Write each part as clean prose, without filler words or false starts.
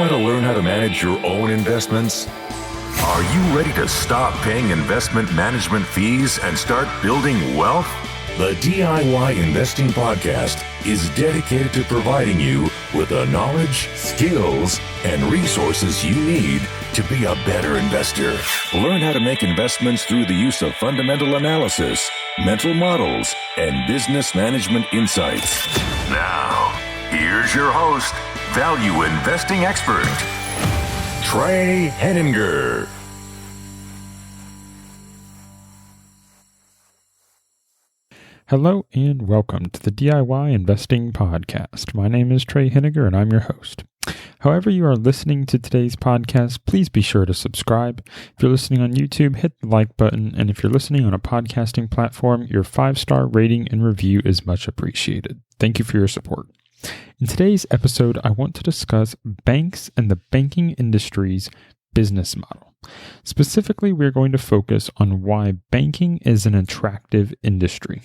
want to learn how to manage your own investments? Are you ready to stop paying investment management fees and start building wealth? The DIY Investing Podcast is dedicated to providing you with the knowledge, skills, and resources you need to be a better investor. Learn how to make investments through the use of fundamental analysis, mental models, and business management insights. Now, here's your host, value investing expert, Trey Henninger. Hello and welcome to the DIY Investing Podcast. My name is Trey Henninger and I'm your host. However you are listening to today's podcast, please be sure to subscribe. If you're listening on YouTube, hit the like button. And if you're listening on a podcasting platform, your 5-star rating and review is much appreciated. Thank you for your support. In today's episode, I want to discuss banks and the banking industry's business model. Specifically, we're going to focus on why banking is an attractive industry.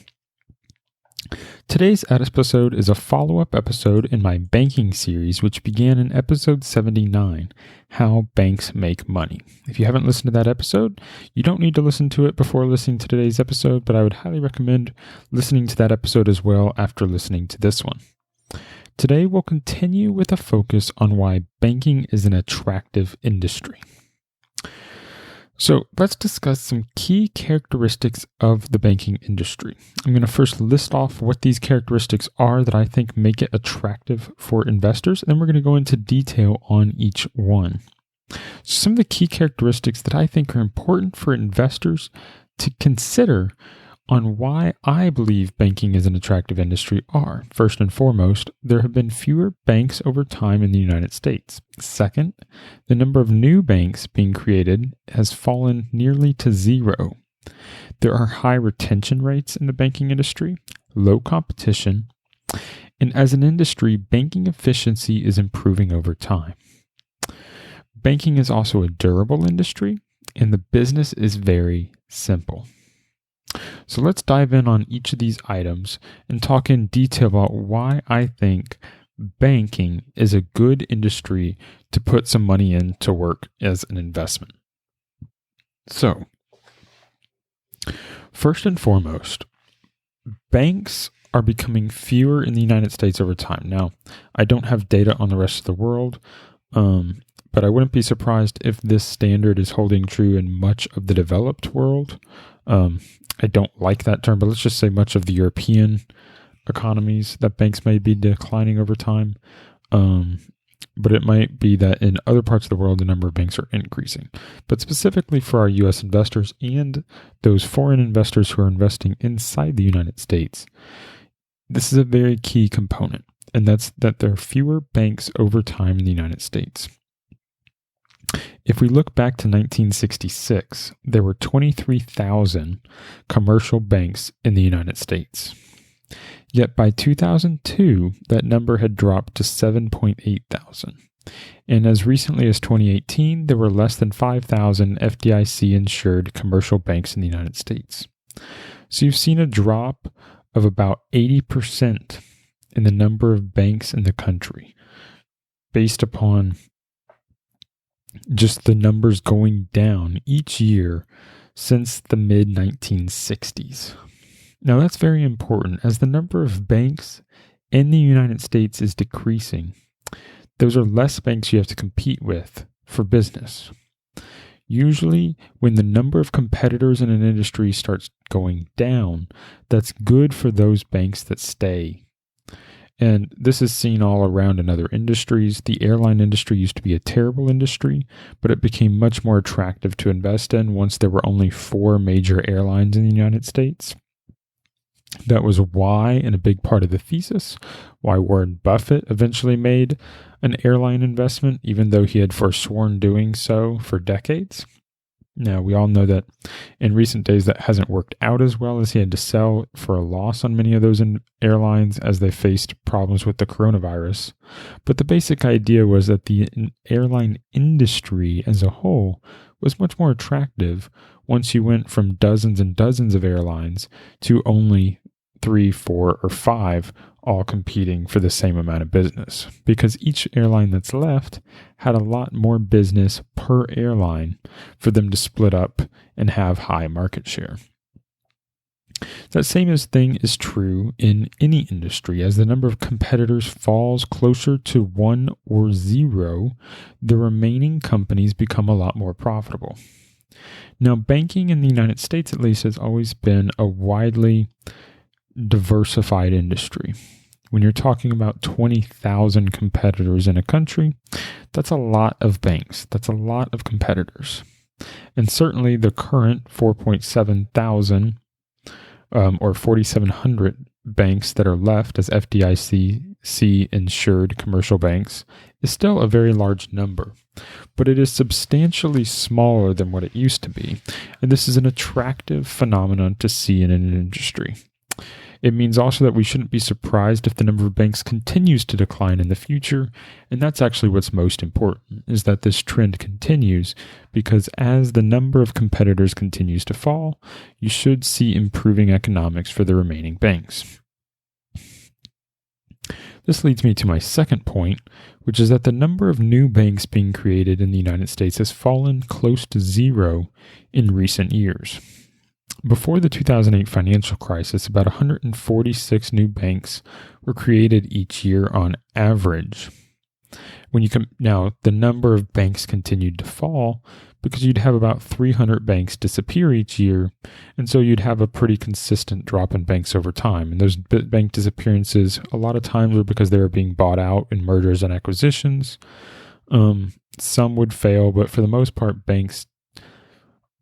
Today's episode is a follow-up episode in my banking series, which began in episode 79, How Banks Make Money. If you haven't listened to that episode, you don't need to listen to it before listening to today's episode, but I would highly recommend listening to that episode as well after listening to this one. Today, we'll continue with a focus on why banking is an attractive industry. So let's discuss some key characteristics of the banking industry. I'm going to first list off what these characteristics are that I think make it attractive for investors, and then we're going to go into detail on each one. Some of the key characteristics that I think are important for investors to consider on why I believe banking is an attractive industry are, first and foremost, there have been fewer banks over time in the United States. Second, the number of new banks being created has fallen nearly to zero. There are high retention rates in the banking industry, low competition, and as an industry, banking efficiency is improving over time. Banking is also a durable industry, and the business is very simple. So let's dive in on each of these items and talk in detail about why I think banking is a good industry to put some money in to work as an investment. So, first and foremost, banks are becoming fewer in the United States over time. Now, I don't have data on the rest of the world, but I wouldn't be surprised if this standard is holding true in much of the developed world. I don't like that term, but let's just say much of the European economies that banks may be declining over time. But it might be that in other parts of the world, the number of banks are increasing. But specifically for our U.S. investors and those foreign investors who are investing inside the United States, this is a very key component, and that's that there are fewer banks over time in the United States. If we look back to 1966, there were 23,000 commercial banks in the United States. Yet by 2002, that number had dropped to 7.8 thousand. And as recently as 2018, there were less than 5,000 FDIC-insured commercial banks in the United States. So you've seen a drop of about 80% in the number of banks in the country based upon just the numbers going down each year since the mid-1960s. Now that's very important. As the number of banks in the United States is decreasing, those are less banks you have to compete with for business. Usually, when the number of competitors in an industry starts going down, that's good for those banks that stay. And this is seen all around in other industries. The airline industry used to be a terrible industry, but it became much more attractive to invest in once there were only 4 major airlines in the United States. That was why, and a big part of the thesis, why Warren Buffett eventually made an airline investment, even though he had forsworn doing so for decades. Now, we all know that in recent days that hasn't worked out as well, as he had to sell for a loss on many of those airlines as they faced problems with the coronavirus. But the basic idea was that the airline industry as a whole was much more attractive once you went from dozens and dozens of airlines to only 3, 4, or 5 all competing for the same amount of business, because each airline that's left had a lot more business per airline for them to split up and have high market share. That same thing is true in any industry. As the number of competitors falls closer to 1 or 0, the remaining companies become a lot more profitable. Now, banking in the United States, at least, has always been a widely diversified industry. When you're talking about 20,000 competitors in a country, that's a lot of banks. That's a lot of competitors. And certainly the current 4.7 thousand or 4,700 banks that are left as FDIC-insured commercial banks is still a very large number, but it is substantially smaller than what it used to be. And this is an attractive phenomenon to see in an industry. It means also that we shouldn't be surprised if the number of banks continues to decline in the future, and that's actually what's most important, is that this trend continues, because as the number of competitors continues to fall, you should see improving economics for the remaining banks. This leads me to my second point, which is that the number of new banks being created in the United States has fallen close to 0 in recent years. Before the 2008 financial crisis, about 146 new banks were created each year on average. Now, the number of banks continued to fall because you'd have about 300 banks disappear each year, and so you'd have a pretty consistent drop in banks over time. And those bank disappearances, a lot of times, were because they were being bought out in mergers and acquisitions. Some would fail, but for the most part, banks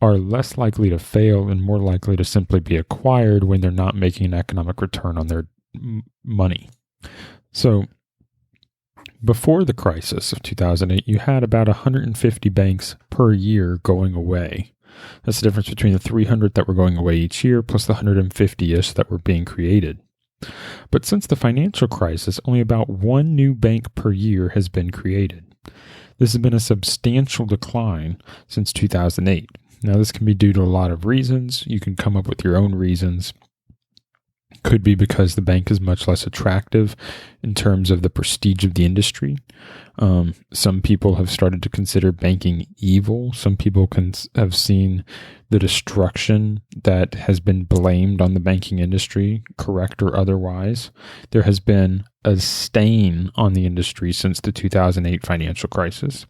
are less likely to fail and more likely to simply be acquired when they're not making an economic return on their money. So before the crisis of 2008, you had about 150 banks per year going away. That's the difference between the 300 that were going away each year plus the 150-ish that were being created. But since the financial crisis, only about 1 new bank per year has been created. This has been a substantial decline since 2008. Now, this can be due to a lot of reasons. You can come up with your own reasons. Could be because the bank is much less attractive in terms of the prestige of the industry. Some people have started to consider banking evil. Some people have seen the destruction that has been blamed on the banking industry, correct or otherwise. There has been a stain on the industry since the 2008 financial crisis.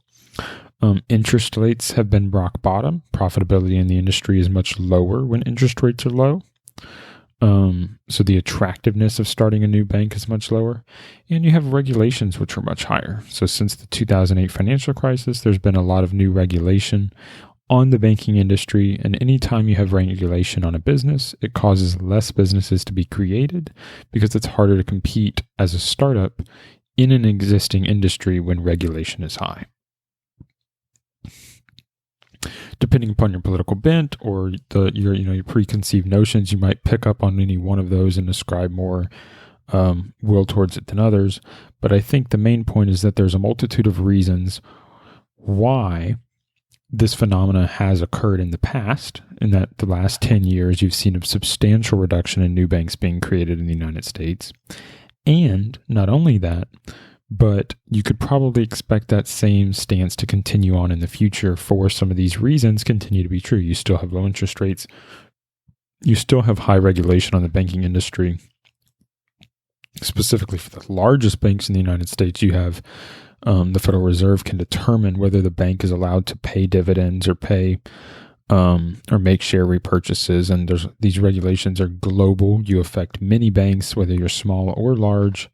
Interest rates have been rock bottom. Profitability in the industry is much lower when interest rates are low. So the attractiveness of starting a new bank is much lower. And you have regulations which are much higher. So since the 2008 financial crisis, there's been a lot of new regulation on the banking industry. And anytime you have regulation on a business, it causes less businesses to be created because it's harder to compete as a startup in an existing industry when regulation is high. Depending upon your political bent or your preconceived notions, you might pick up on any one of those and ascribe more will towards it than others. But I think the main point is that there's a multitude of reasons why this phenomena has occurred in the past, and that the last 10 years you've seen a substantial reduction in new banks being created in the United States. And not only that, but you could probably expect that same stance to continue on in the future for some of these reasons continue to be true. You still have low interest rates. You still have high regulation on the banking industry. Specifically for the largest banks in the United States, you have the Federal Reserve can determine whether the bank is allowed to pay dividends or pay or make share repurchases. And these regulations are global. You affect many banks, whether you're small or large.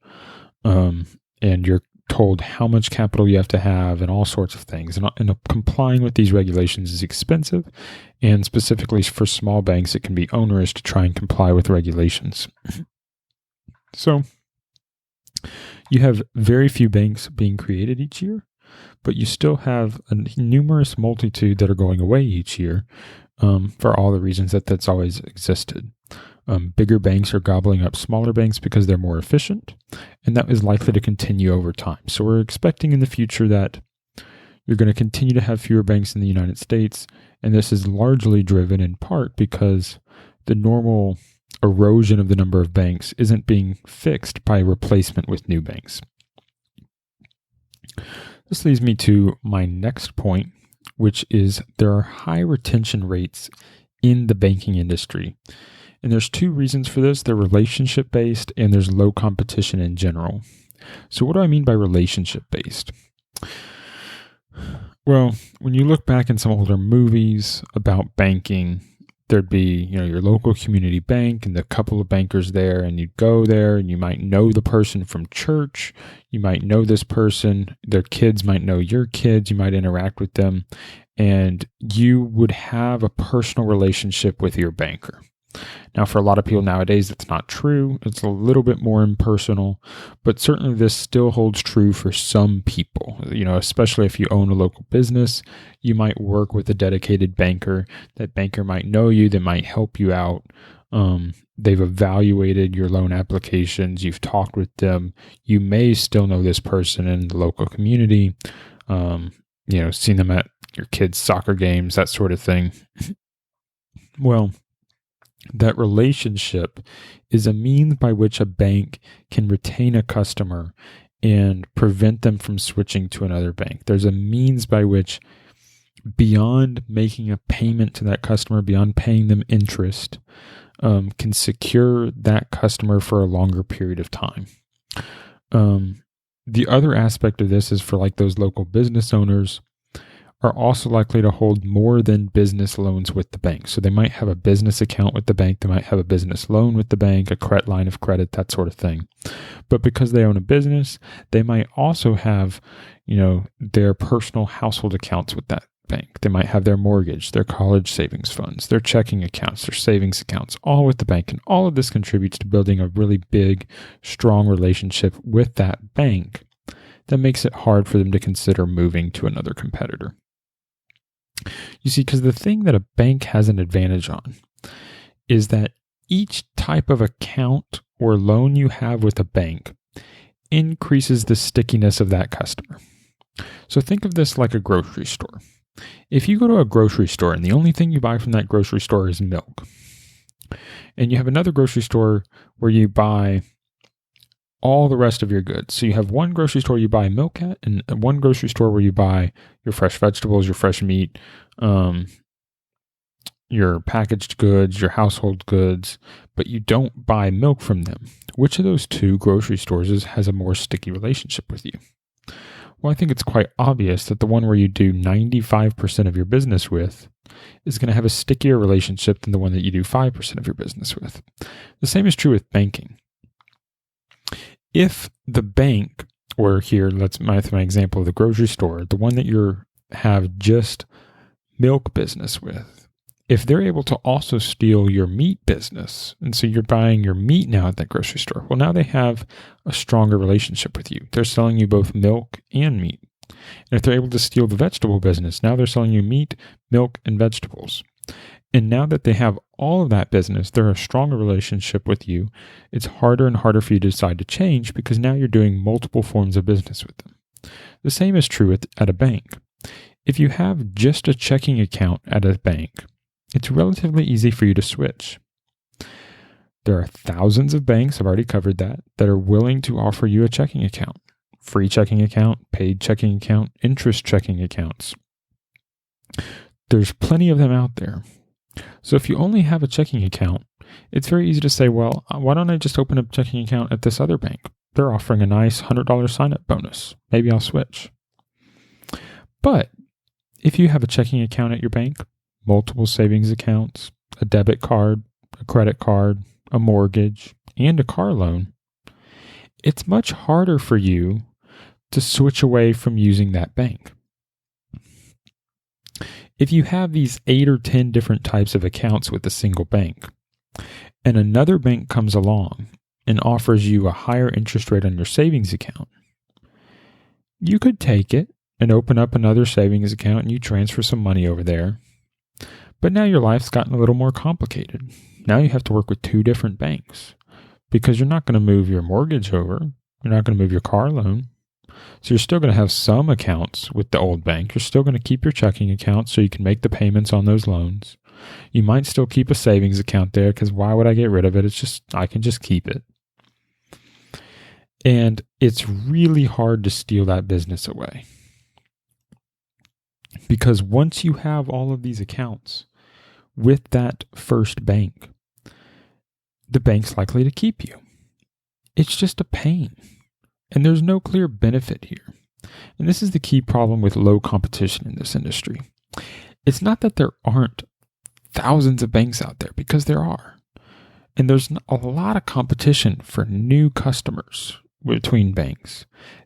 And you're told how much capital you have to have and all sorts of things. And complying with these regulations is expensive. And specifically for small banks, it can be onerous to try and comply with regulations. So you have very few banks being created each year, but you still have a numerous multitude that are going away each year for all the reasons that's always existed. Bigger banks are gobbling up smaller banks because they're more efficient, and that is likely to continue over time. So we're expecting in the future that you're going to continue to have fewer banks in the United States, and this is largely driven in part because the normal erosion of the number of banks isn't being fixed by replacement with new banks. This leads me to my next point, which is there are high retention rates in the banking industry. And there's two reasons for this. They're relationship-based and there's low competition in general. So what do I mean by relationship-based? Well, when you look back in some older movies about banking, there'd be, your local community bank and the couple of bankers there, and you'd go there and you might know the person from church. You might know this person. Their kids might know your kids. You might interact with them, and you would have a personal relationship with your banker. Now, for a lot of people nowadays, that's not true. It's a little bit more impersonal, but certainly this still holds true for some people. Especially if you own a local business, you might work with a dedicated banker. That banker might know you. They might help you out. They've evaluated your loan applications. You've talked with them. You may still know this person in the local community. Seen them at your kids' soccer games, that sort of thing. Well, that relationship is a means by which a bank can retain a customer and prevent them from switching to another bank. There's a means by which, beyond making a payment to that customer, beyond paying them interest, can secure that customer for a longer period of time. The other aspect of this is for those local business owners are also likely to hold more than business loans with the bank. So they might have a business account with the bank. They might have a business loan with the bank, a credit line of credit, that sort of thing. But because they own a business, they might also have, their personal household accounts with that bank. They might have their mortgage, their college savings funds, their checking accounts, their savings accounts, all with the bank. And all of this contributes to building a really big, strong relationship with that bank that makes it hard for them to consider moving to another competitor. You see, because the thing that a bank has an advantage on is that each type of account or loan you have with a bank increases the stickiness of that customer. So think of this like a grocery store. If you go to a grocery store and the only thing you buy from that grocery store is milk, and you have another grocery store where you buy all the rest of your goods. So you have one grocery store you buy milk at, and one grocery store where you buy your fresh vegetables, your fresh meat, your packaged goods, your household goods, but you don't buy milk from them. Which of those two grocery stores has a more sticky relationship with you? Well, I think it's quite obvious that the one where you do 95% of your business with is going to have a stickier relationship than the one that you do 5% of your business with. The same is true with banking. If the bank, or here, my example of the grocery store, the one that you have just milk business with, if they're able to also steal your meat business, and so you're buying your meat now at that grocery store, well, now they have a stronger relationship with you. They're selling you both milk and meat. And if they're able to steal the vegetable business, now they're selling you meat, milk, and vegetables. And now that they have all of that business, they're a stronger relationship with you. It's harder and harder for you to decide to change because now you're doing multiple forms of business with them. The same is true at a bank. If you have just a checking account at a bank, it's relatively easy for you to switch. There are thousands of banks, I've already covered that are willing to offer you a checking account. Free checking account, paid checking account, interest checking accounts. There's plenty of them out there. So if you only have a checking account, it's very easy to say, well, why don't I just open a checking account at this other bank? They're offering a nice $100 sign-up bonus. Maybe I'll switch. But if you have a checking account at your bank, multiple savings accounts, a debit card, a credit card, a mortgage, and a car loan, it's much harder for you to switch away from using that bank. If you have these 8 or 10 different types of accounts with a single bank, and another bank comes along and offers you a higher interest rate on your savings account, you could take it and open up another savings account and you transfer some money over there. But now your life's gotten a little more complicated. Now you have to work with 2 different banks because you're not going to move your mortgage over. You're not going to move your car loan. So you're still going to have some accounts with the old bank. You're still going to keep your checking account so you can make the payments on those loans. You might still keep a savings account there because why would I get rid of it? I can just keep it. And it's really hard to steal that business away. Because once you have all of these accounts with that first bank, the bank's likely to keep you. It's just a pain. And there's no clear benefit here. And this is the key problem with low competition in this industry. It's not that there aren't thousands of banks out there, because there are. And there's a lot of competition for new customers between banks.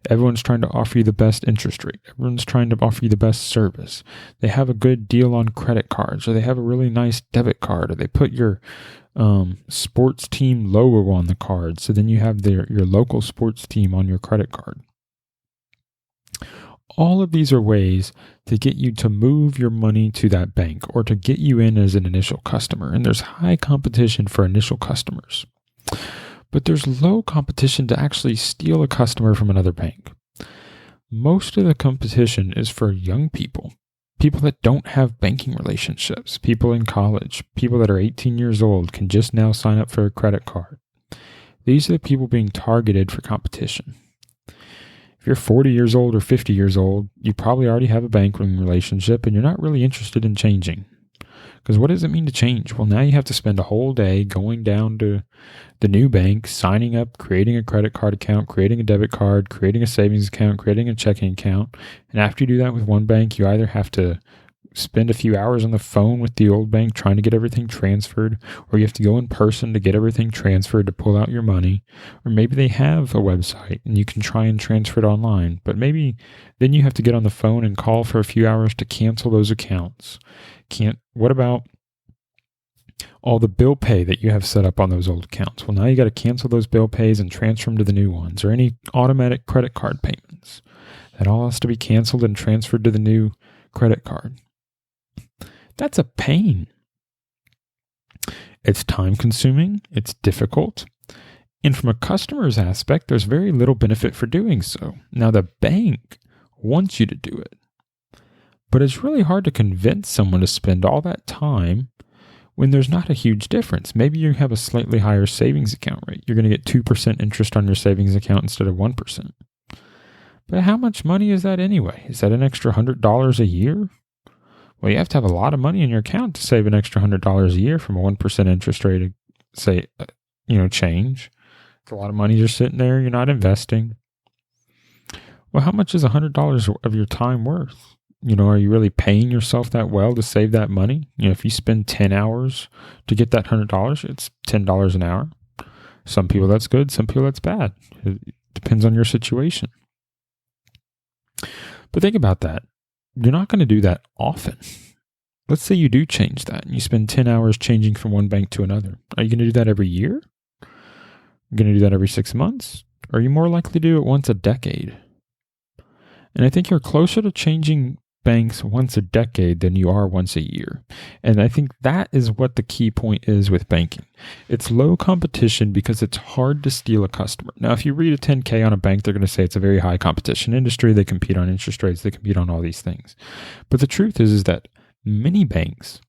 Everyone's trying to offer you the best interest rate. Everyone's trying to offer you the best service. They have a good deal on credit cards, or they have a really nice debit card, or they put your sports team logo on the card. So then you have your local sports team on your credit card. All of these are ways to get you to move your money to that bank or to get you in as an initial customer. And there's high competition for initial customers. But there's low competition to actually steal a customer from another bank. Most of the competition is for young people that don't have banking relationships, people in college, people that are 18 years old can just now sign up for a credit card. These are the people being targeted for competition. If you're 40 years old or 50 years old, you probably already have a banking relationship and you're not really interested in changing. Because what does it mean to change? Well, now you have to spend a whole day going down to the new bank, signing up, creating a credit card account, creating a debit card, creating a savings account, creating a checking account. And after you do that with one bank, you either have to spend a few hours on the phone with the old bank trying to get everything transferred, or you have to go in person to get everything transferred to pull out your money. Or maybe they have a website and you can try and transfer it online, but maybe then you have to get on the phone and call for a few hours to cancel those accounts. What about all the bill pay that you have set up on those old accounts? Well, now you got to cancel those bill pays and transfer them to the new ones, or any automatic credit card payments. That all has to be canceled and transferred to the new credit card. That's a pain. It's time consuming. It's difficult. And from a customer's aspect, there's very little benefit for doing so. Now, the bank wants you to do it, but it's really hard to convince someone to spend all that time when there's not a huge difference. Maybe you have a slightly higher savings account rate. You're going to get 2% interest on your savings account instead of 1%. But how much money is that anyway? Is that an extra $100 a year? Well, you have to have a lot of money in your account to save an extra $100 a year from a 1% interest rate, change. It's a lot of money just sitting there. You're not investing. Well, how much is $100 of your time worth? Are you really paying yourself that well to save that money? If you spend 10 hours to get that $100, it's $10 an hour. Some people that's good, some people that's bad. It depends on your situation. But think about that. You're not going to do that often. Let's say you do change that and you spend 10 hours changing from one bank to another. Are you going to do that every year? You're going to do that every 6 months? Or are you more likely to do it once a decade? And I think you're closer to changing banks once a decade than you are once a year. And I think that is what the key point is with banking. It's low competition because it's hard to steal a customer. Now, if you read a 10K on a bank, they're going to say it's a very high competition industry. They compete on interest rates. They compete on all these things. But the truth is that many banks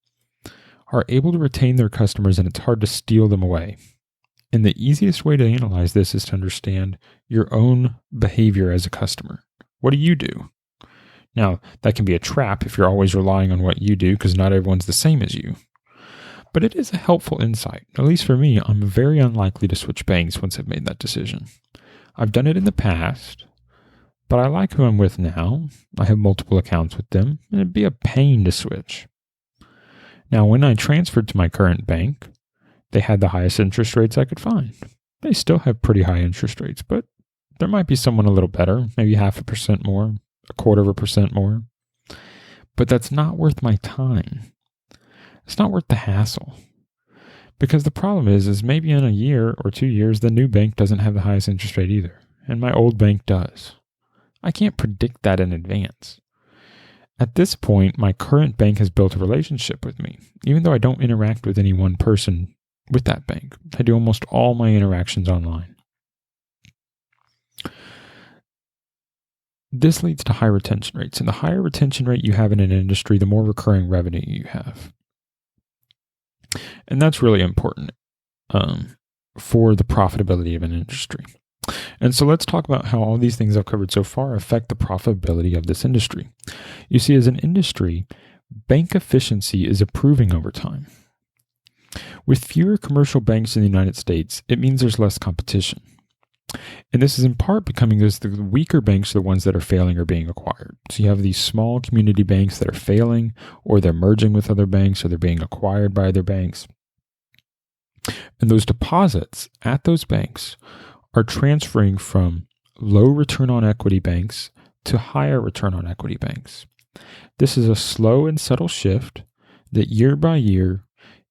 are able to retain their customers and it's hard to steal them away. And the easiest way to analyze this is to understand your own behavior as a customer. What do you do? Now, that can be a trap if you're always relying on what you do because not everyone's the same as you. But it is a helpful insight. At least for me, I'm very unlikely to switch banks once I've made that decision. I've done it in the past, but I like who I'm with now. I have multiple accounts with them, and it'd be a pain to switch. Now, when I transferred to my current bank, they had the highest interest rates I could find. They still have pretty high interest rates, but there might be someone a little better, maybe 0.5% more. 0.25% more. But that's not worth my time. It's not worth the hassle. Because the problem is maybe in a year or 2 years, the new bank doesn't have the highest interest rate either. And my old bank does. I can't predict that in advance. At this point, my current bank has built a relationship with me, even though I don't interact with any one person with that bank. I do almost all my interactions online. This leads to high retention rates. And the higher retention rate you have in an industry, the more recurring revenue you have. And that's really important for the profitability of an industry. And so let's talk about how all these things I've covered so far affect the profitability of this industry. You see, as an industry, bank efficiency is improving over time. With fewer commercial banks in the United States, it means there's less competition. And this is in part becoming as the weaker banks are the ones that are failing or being acquired. So you have these small community banks that are failing, or they're merging with other banks, or they're being acquired by other banks. And those deposits at those banks are transferring from low return on equity banks to higher return on equity banks. This is a slow and subtle shift that year by year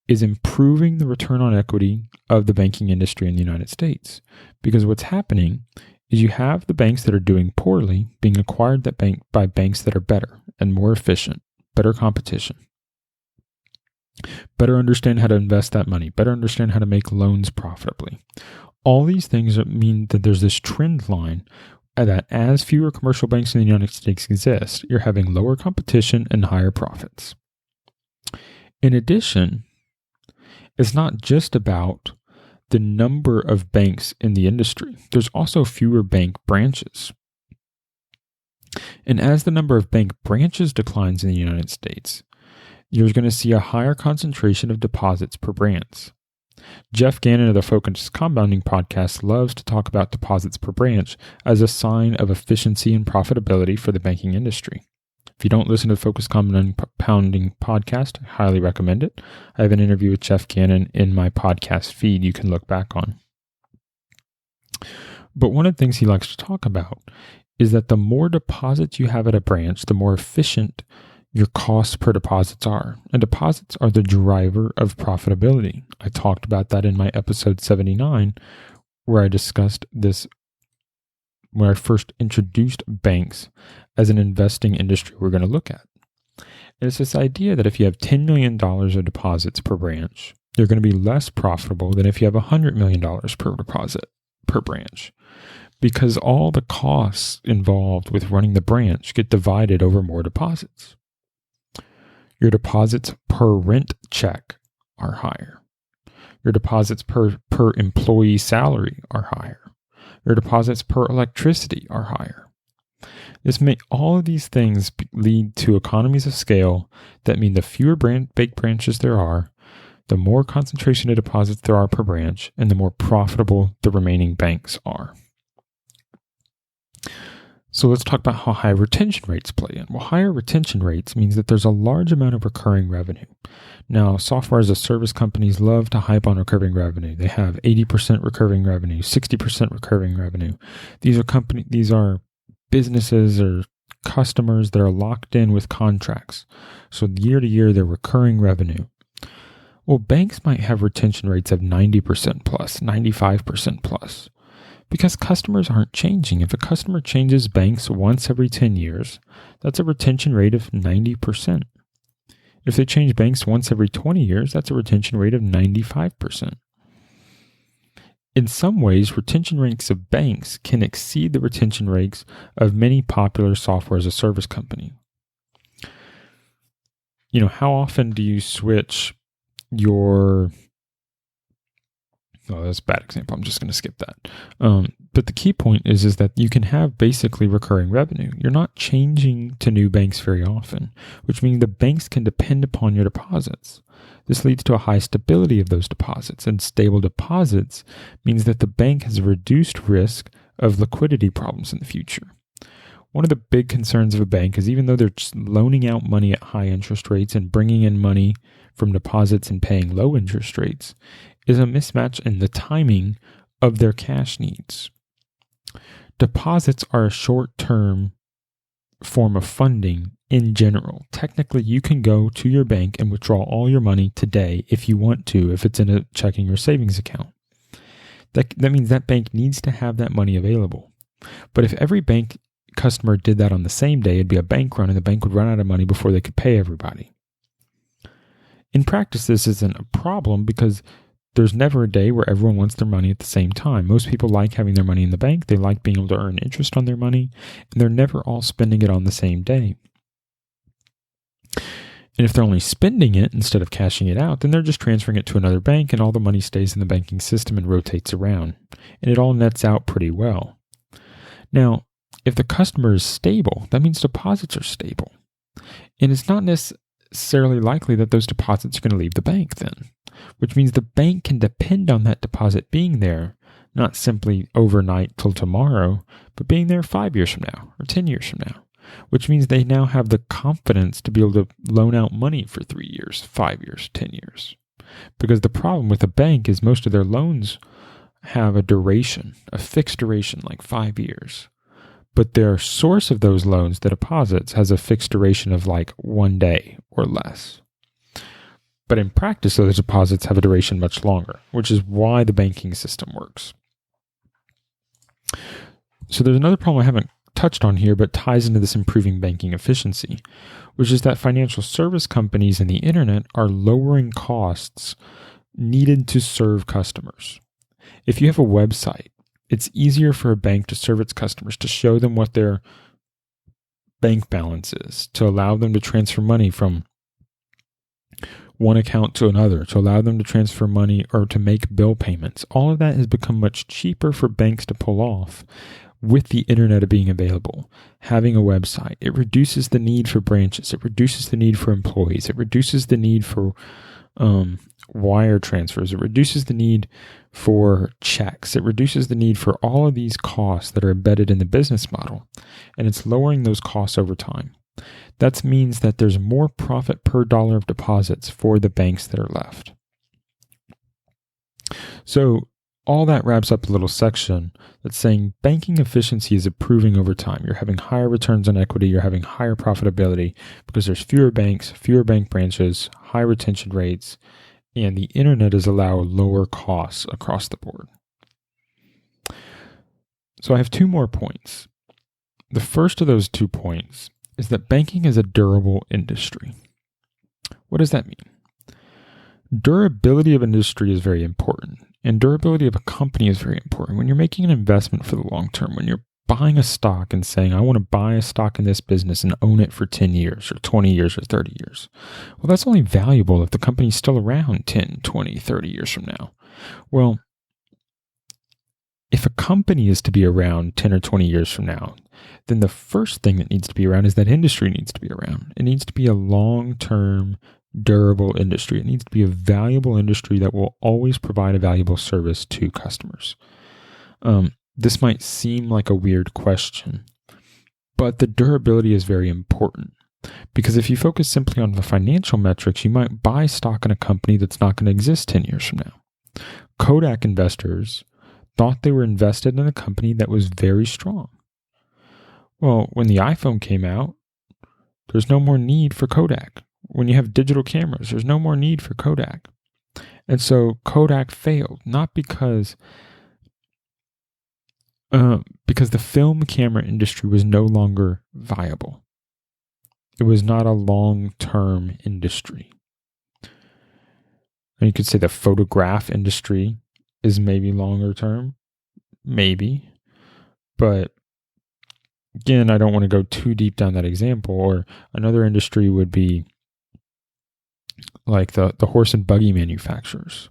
is improving the return on equity of the banking industry in the United States. Because what's happening is you have the banks that are doing poorly being acquired by banks that are better and more efficient, better competition, better understand how to invest that money, better understand how to make loans profitably. All these things mean that there's this trend line that as fewer commercial banks in the United States exist, you're having lower competition and higher profits. In addition, it's not just about the number of banks in the industry. There's also fewer bank branches. And as the number of bank branches declines in the United States, you're going to see a higher concentration of deposits per branch. Jeff Gannon of the Focused Compounding podcast loves to talk about deposits per branch as a sign of efficiency and profitability for the banking industry. If you don't listen to the Focused Compounding podcast, I highly recommend it. I have an interview with Jeff Gannon in my podcast feed you can look back on. But one of the things he likes to talk about is that the more deposits you have at a branch, the more efficient your costs per deposits are. And deposits are the driver of profitability. I talked about that in my episode 79, where I discussed this, where I first introduced banks as an investing industry we're going to look at. And it's this idea that if you have $10 million of deposits per branch, you're going to be less profitable than if you have $100 million per deposit per branch, because all the costs involved with running the branch get divided over more deposits. Your deposits per rent check are higher. Your deposits per employee salary are higher. Your deposits per electricity are higher. All of these things lead to economies of scale that mean the fewer bank branches there are, the more concentration of deposits there are per branch, and the more profitable the remaining banks are. So let's talk about how high retention rates play in. Well, higher retention rates means that there's a large amount of recurring revenue. Now, software as a service companies love to hype on recurring revenue. They have 80% recurring revenue, 60% recurring revenue. These are businesses or customers that are locked in with contracts. So year to year, they're recurring revenue. Well, banks might have retention rates of 90% plus, 95% plus. Because customers aren't changing. If a customer changes banks once every 10 years, that's a retention rate of 90%. If they change banks once every 20 years, that's a retention rate of 95%. In some ways, retention rates of banks can exceed the retention rates of many popular software as a service company. How often do you switch your... Oh, that's a bad example. I'm just going to skip that. But the key point is that you can have basically recurring revenue. You're not changing to new banks very often, which means the banks can depend upon your deposits. This leads to a high stability of those deposits, and stable deposits means that the bank has a reduced risk of liquidity problems in the future. One of the big concerns of a bank is even though they're just loaning out money at high interest rates and bringing in money from deposits and paying low interest rates, is a mismatch in the timing of their cash needs. Deposits are a short-term form of funding in general. Technically, you can go to your bank and withdraw all your money today if you want to, if it's in a checking or savings account. That means that bank needs to have that money available. But if every bank customer did that on the same day, it'd be a bank run and the bank would run out of money before they could pay everybody. In practice, this isn't a problem because there's never a day where everyone wants their money at the same time. Most people like having their money in the bank. They like being able to earn interest on their money, and they're never all spending it on the same day. And if they're only spending it instead of cashing it out, then they're just transferring it to another bank and all the money stays in the banking system and rotates around. And it all nets out pretty well. Now, if the customer is stable, that means deposits are stable. And it's not necessarily likely that those deposits are going to leave the bank then, which means the bank can depend on that deposit being there, not simply overnight till tomorrow, but being there 5 years from now or 10 years from now, which means they now have the confidence to be able to loan out money for 3 years, 5 years, 10 years. Because the problem with a bank is most of their loans have a duration, a fixed duration, like 5 years. But their source of those loans, the deposits, has a fixed duration of like 1 day or less. But in practice, those deposits have a duration much longer, which is why the banking system works. So there's another problem I haven't touched on here, but ties into this improving banking efficiency, which is that financial service companies and the internet are lowering costs needed to serve customers. If you have a website, it's easier for a bank to serve its customers, to show them what their bank balance is, to allow them to transfer money from one account to another, to allow them to transfer money or to make bill payments. All of that has become much cheaper for banks to pull off with the internet being available, having a website. It reduces the need for branches. It reduces the need for employees. It reduces the need for wire transfers. It reduces the need for checks. It reduces the need for all of these costs that are embedded in the business model, and it's lowering those costs over time. That means that there's more profit per dollar of deposits for the banks that are left. So all that wraps up a little section that's saying banking efficiency is improving over time. You're having higher returns on equity. You're having higher profitability because there's fewer banks, fewer bank branches, high retention rates, and the internet is allowed lower costs across the board. So I have 2 more points. The first of those 2 points is that banking is a durable industry. What does that mean? Durability of industry is very important, and durability of a company is very important. When you're making an investment for the long term, when you're buying a stock and saying, I want to buy a stock in this business and own it for 10 years or 20 years or 30 years. Well, that's only valuable if the company's still around 10, 20, 30 years from now. Well, if a company is to be around 10 or 20 years from now, then the first thing that needs to be around is that industry needs to be around. It needs to be a long-term, durable industry. It needs to be a valuable industry that will always provide a valuable service to customers. This might seem like a weird question, but the durability is very important because if you focus simply on the financial metrics, you might buy stock in a company that's not going to exist 10 years from now. Kodak investors thought they were invested in a company that was very strong. Well, when the iPhone came out, there's no more need for Kodak. When you have digital cameras, there's no more need for Kodak. And so Kodak failed, not because the film camera industry was no longer viable. It was not a long-term industry. And you could say the photograph industry is maybe longer term, maybe. But again, I don't want to go too deep down that example. Or another industry would be like the horse and buggy manufacturers.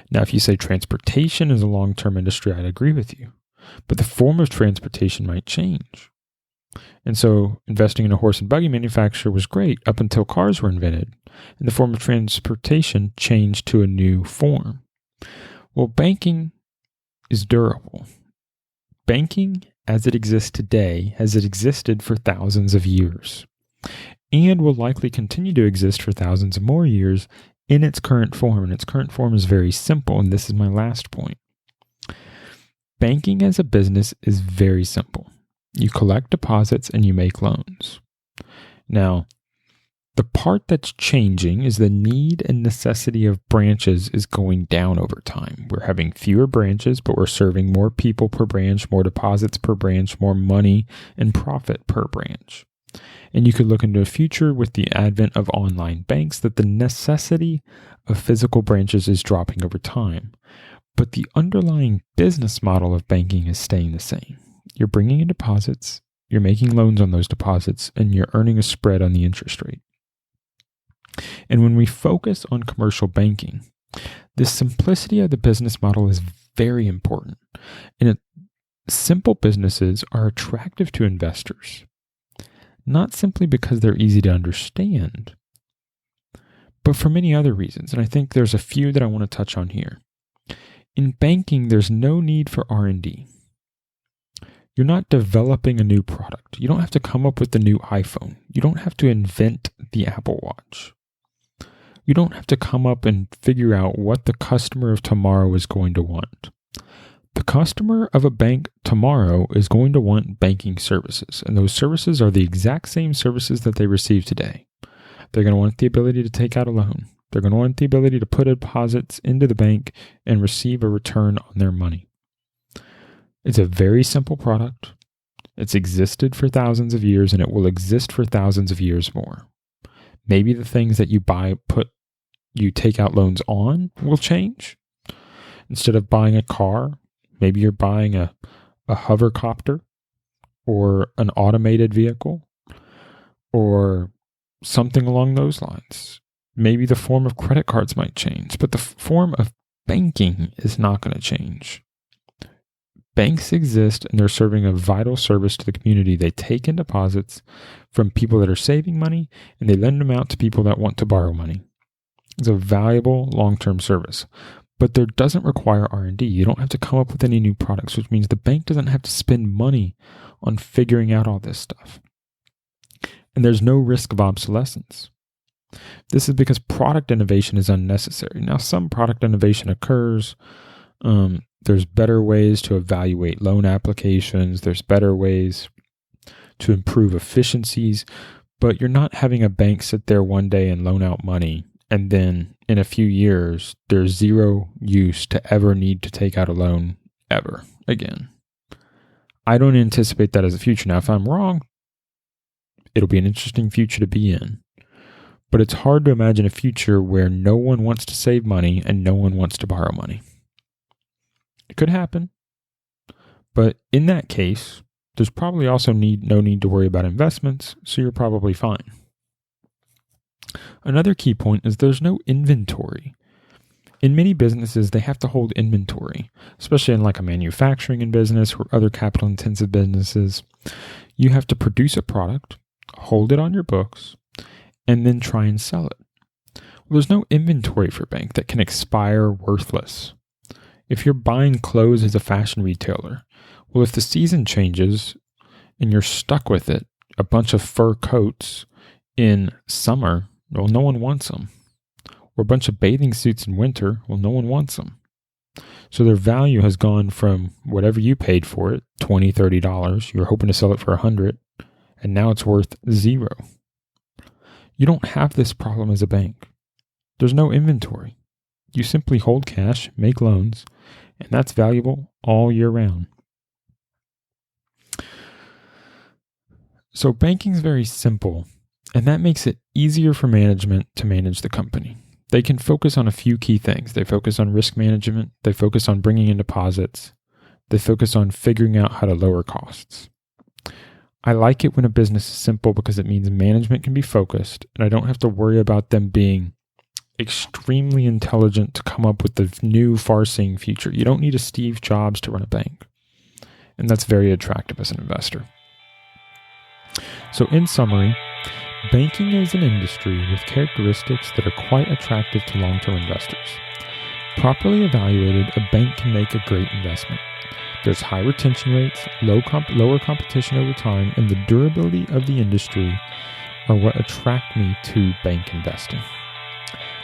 Now, if you say transportation is a long-term industry, I'd agree with you. But the form of transportation might change. And so investing in a horse and buggy manufacturer was great up until cars were invented and the form of transportation changed to a new form. Well, banking is durable. Banking as it exists today has existed for thousands of years and will likely continue to exist for thousands of more years in its current form. And its current form is very simple, and this is my last point. Banking as a business is very simple. You collect deposits and you make loans. Now, the part that's changing is the need and necessity of branches is going down over time. We're having fewer branches, but we're serving more people per branch, more deposits per branch, more money and profit per branch. And you could look into a future with the advent of online banks that the necessity of physical branches is dropping over time. But the underlying business model of banking is staying the same. You're bringing in deposits, you're making loans on those deposits, and you're earning a spread on the interest rate. And when we focus on commercial banking, the simplicity of the business model is very important. And simple businesses are attractive to investors, not simply because they're easy to understand, but for many other reasons. And I think there's a few that I want to touch on here. In banking, there's no need for R&D. You're not developing a new product. You don't have to come up with the new iPhone. You don't have to invent the Apple Watch. You don't have to come up and figure out what the customer of tomorrow is going to want. The customer of a bank tomorrow is going to want banking services, and those services are the exact same services that they receive today. They're going to want the ability to take out a loan. They're going to want the ability to put deposits into the bank and receive a return on their money. It's a very simple product. It's existed for thousands of years, and it will exist for thousands of years more. Maybe the things that you take out loans on will change. Instead of buying a car, maybe you're buying a hovercopter or an automated vehicle or something along those lines. Maybe the form of credit cards might change, but the form of banking is not going to change. Banks exist and they're serving a vital service to the community. They take in deposits from people that are saving money and they lend them out to people that want to borrow money. It's a valuable long-term service, but there doesn't require R&D. You don't have to come up with any new products, which means the bank doesn't have to spend money on figuring out all this stuff. And there's no risk of obsolescence. This is because product innovation is unnecessary. Now, some product innovation occurs. There's better ways to evaluate loan applications. There's better ways to improve efficiencies, but you're not having a bank sit there one day and loan out money, and then in a few years, there's zero use to ever need to take out a loan ever again. I don't anticipate that as a future. Now, if I'm wrong, it'll be an interesting future to be in. But it's hard to imagine a future where no one wants to save money and no one wants to borrow money. It could happen. But in that case, there's probably also no need to worry about investments, so you're probably fine. Another key point is there's no inventory. In many businesses, they have to hold inventory, especially in like a manufacturing business or other capital-intensive businesses. You have to produce a product, hold it on your books, and then try and sell it. Well, there's no inventory for a bank that can expire worthless. If you're buying clothes as a fashion retailer, well, if the season changes and you're stuck with it, a bunch of fur coats in summer, well, no one wants them. Or a bunch of bathing suits in winter, well, no one wants them. So their value has gone from whatever you paid for it, $20, $30, you were hoping to sell it for $100, and now it's worth $0. You don't have this problem as a bank. There's no inventory. You simply hold cash, make loans, and that's valuable all year round. So banking is very simple, and that makes it easier for management to manage the company. They can focus on a few key things. They focus on risk management. They focus on bringing in deposits. They focus on figuring out how to lower costs. I like it when a business is simple because it means management can be focused, and I don't have to worry about them being extremely intelligent to come up with the new far-seeing future. You don't need a Steve Jobs to run a bank. And that's very attractive as an investor. So in summary, banking is an industry with characteristics that are quite attractive to long-term investors. Properly evaluated, a bank can make a great investment. There's high retention rates, lower competition over time, and the durability of the industry are what attract me to bank investing.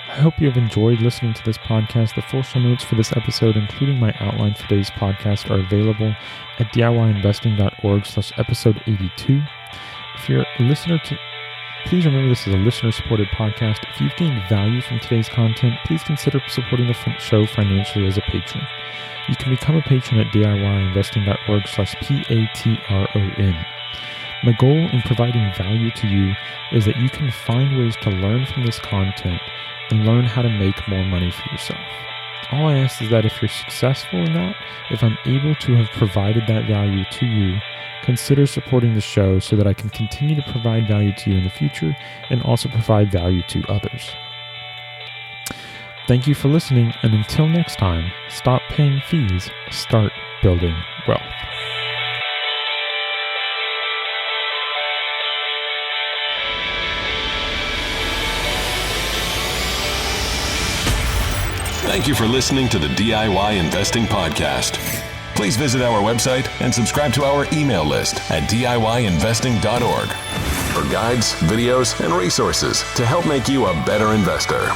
I hope you have enjoyed listening to this podcast. The full show notes for this episode, including my outline for today's podcast, are available at DIYinvesting.org/episode 82. If you're a listener please remember this is a listener-supported podcast. If you've gained value from today's content, please consider supporting the show financially as a patron. You can become a patron at DIYinvesting.org/PATRON. My goal in providing value to you is that you can find ways to learn from this content and learn how to make more money for yourself. All I ask is that if you're successful in that, if I'm able to have provided that value to you, consider supporting the show so that I can continue to provide value to you in the future and also provide value to others. Thank you for listening, and until next time, stop paying fees, start building wealth. Thank you for listening to the DIY Investing Podcast. Please visit our website and subscribe to our email list at DIYinvesting.org for guides, videos, and resources to help make you a better investor.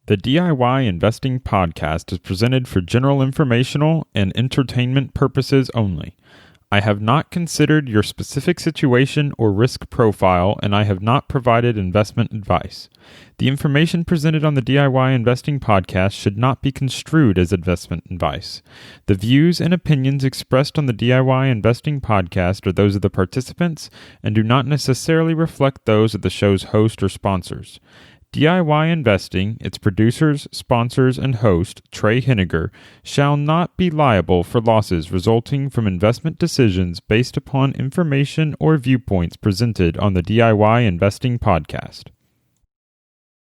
The DIY Investing Podcast is presented for general informational and entertainment purposes only. I have not considered your specific situation or risk profile, and I have not provided investment advice. The information presented on the DIY Investing Podcast should not be construed as investment advice. The views and opinions expressed on the DIY Investing Podcast are those of the participants and do not necessarily reflect those of the show's host or sponsors. DIY Investing, its producers, sponsors, and host, Trey Henniger, shall not be liable for losses resulting from investment decisions based upon information or viewpoints presented on the DIY Investing Podcast.